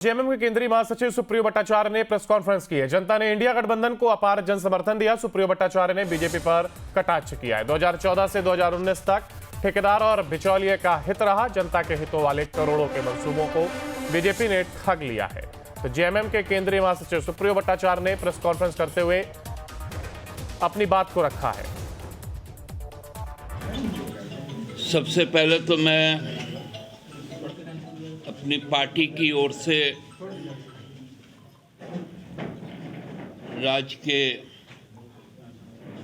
JMM के केंद्रीय महासचिव सुप्रियो भट्टाचार्य ने प्रेस कॉन्फ्रेंस की है। जनता ने इंडिया गठबंधन को अपार जन समर्थन दिया। सुप्रियो भट्टाचार्य ने बीजेपी पर कटाक्ष किया है। 2014 से 2019 तक ठेकेदार और बिचौलिए का हित रहा। जनता के हितों वाले करोड़ों के मंसूबों को बीजेपी ने ठग लिया है। तो जेएमएम के केंद्रीय महासचिव सुप्रियो भट्टाचार्य ने प्रेस कॉन्फ्रेंस करते हुए अपनी बात को रखा है। सबसे पहले तो मैं अपनी पार्टी की ओर से राज्य के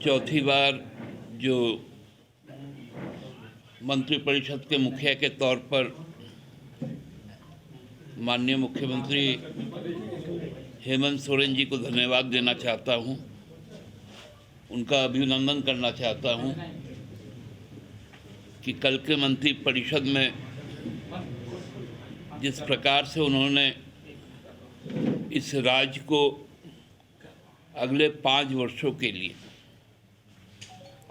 चौथी बार जो मंत्रिपरिषद के मुखिया के तौर पर माननीय मुख्यमंत्री हेमंत सोरेन जी को धन्यवाद देना चाहता हूं, उनका अभिनंदन करना चाहता हूं कि कल के मंत्रिपरिषद में जिस प्रकार से उन्होंने इस राज्य को अगले 5 वर्षों के लिए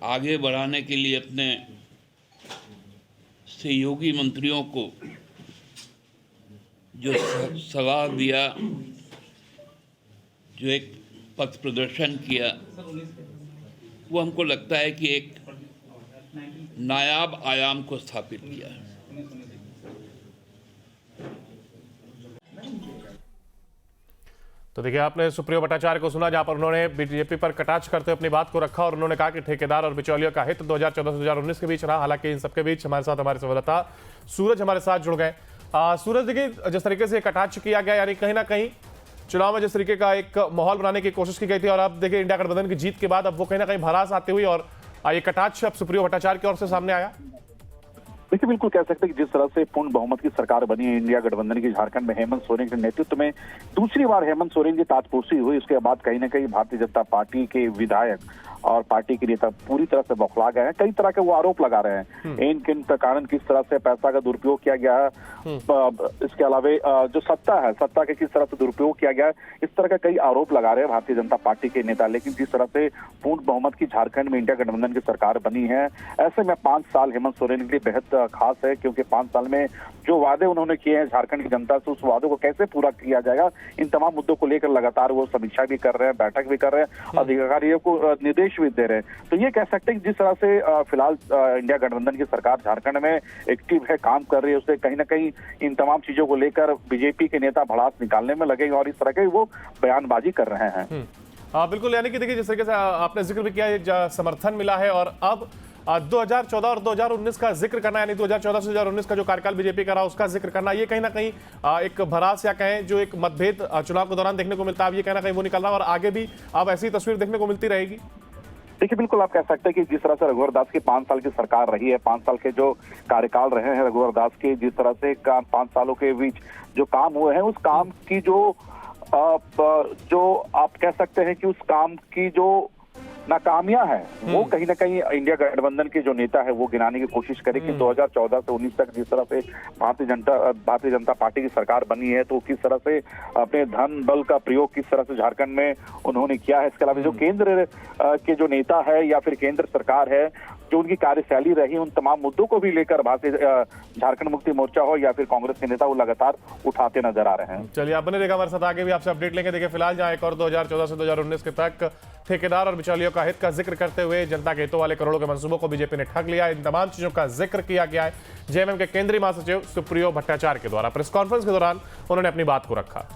आगे बढ़ाने के लिए अपने सहयोगी मंत्रियों को जो सलाह दिया, जो एक पथ प्रदर्शन किया, वो हमको लगता है कि एक नायाब आयाम को स्थापित किया है। तो देखिए, आपने सुप्रियो भट्टाचार्य को सुना, जहां पर उन्होंने बीजेपी पर कटाक्ष करते हुए अपनी बात को रखा और उन्होंने कहा कि ठेकेदार और बिचौलियों का हित 2014 से 2019 के बीच रहा। हालांकि इन सबके बीच हमारे संवाददाता सूरज हमारे साथ जुड़ गए। सूरज, देखिए, जिस तरीके से कटाक्ष किया गया, यानी कहीं ना कहीं चुनाव में जिस तरीके का एक माहौल बनाने की कोशिश की गई थी, और अब देखिए इंडिया गठबंधन की जीत के बाद अब वो कहीं ना कहीं भरास आती हुई और ये कटाक्ष अब सुप्रियो भट्टाचार्य की ओर से सामने आया। देखिए, बिल्कुल कह सकते हैं कि जिस तरह से पूर्ण बहुमत की सरकार बनी है इंडिया गठबंधन की झारखंड में हेमंत सोरेन के नेतृत्व में, दूसरी बार हेमंत सोरेन की ताजपोशी हुई। उसके बाद कहीं ना कहीं भारतीय जनता पार्टी के विधायक और पार्टी के नेता पूरी तरह से बौखला गए हैं। कई तरह के वो आरोप लगा रहे हैं, इन किन कारण किस तरह से पैसा का दुरुपयोग किया गया है, इसके अलावा जो सत्ता के किस तरह से दुरुपयोग किया गया है, इस तरह का कई आरोप लगा रहे हैं भारतीय जनता पार्टी के नेता। लेकिन जिस तरह से पूर्ण बहुमत की झारखंड में इंडिया गठबंधन की सरकार बनी है, ऐसे में 5 साल हेमंत सोरेन के लिए बेहद खास है, क्योंकि 5 साल में जो वादे उन्होंने किए हैं झारखंड की जनता से, उस वादों को कैसे पूरा किया जाएगा, इन तमाम मुद्दों को लेकर लगातार वो समीक्षा भी कर रहे हैं, बैठक भी कर रहे हैं, अधिकारियों को निर्देश भी दे रहे हैं। तो ये कह सकते हैं कि जिस तरह से फिलहाल इंडिया गठबंधन की सरकार झारखंड में एक्टिव है, काम कर रही है, उससे कहीं ना कहीं इन तमाम चीजों को लेकर बीजेपी के नेता भड़ास निकालने में लगे और इस तरह के वो बयानबाजी कर रहे हैं। बिल्कुल, यानी कि देखिए, जिस तरीके से आपने जिक्र भी किया, समर्थन मिला है और अब 2014 और 2019 का जिक्र करना, यानी 2014 से 2019 का जो कार्यकाल बीजेपी का रहा उसका जिक्र करना, ये कहीं ना कहीं एक भरास या कहें जो एक मतभेद चुनाव के दौरान देखने को मिलता है, ये कहीं ना कहीं वो निकल रहा है और आगे भी अब ऐसी तस्वीर देखने को मिलती रहेगी। देखिए, बिल्कुल आप कह सकते हैं कि जिस तरह से रघुवर दास की 5 साल की सरकार रही है, 5 साल के जो कार्यकाल रहे हैं रघुवर दास के, जिस तरह से 5 सालों के बीच जो काम हुए हैं, उस काम की जो आप कह सकते हैं कि उस काम की जो नाकामियां हैं, वो कहीं ना कहीं इंडिया गठबंधन के जो नेता है वो गिनाने की कोशिश करे कि 2014 से 19 तक जिस तरह से भारतीय जनता पार्टी की सरकार बनी है, तो किस तरह से अपने धन बल का प्रयोग किस तरह से झारखंड में उन्होंने किया है। इसके अलावा जो केंद्र के जो नेता है या फिर केंद्र सरकार है, जो उनकी कार्यशैली रही, उन तमाम मुद्दों को भी लेकर भारतीय झारखंड मुक्ति मोर्चा हो या फिर कांग्रेस के नेता वो लगातार उठाते नजर आ रहे हैं। चलिए, आपने देखा, हमारे साथ आगे भी आपसे अपडेट लेंगे। देखिए, फिलहाल जहां एक और 2014 से 2019 के तक ठेकेदार और बिचौलियों का हित का जिक्र करते हुए जनता के हितों वाले करोड़ों के मंसूबों को बीजेपी ने ठग लिया, इन तमाम चीजों का जिक्र किया गया है। जेएमएम के केंद्रीय महासचिव सुप्रियो भट्टाचार्य के द्वारा प्रेस कॉन्फ्रेंस के दौरान उन्होंने अपनी बात को रखा।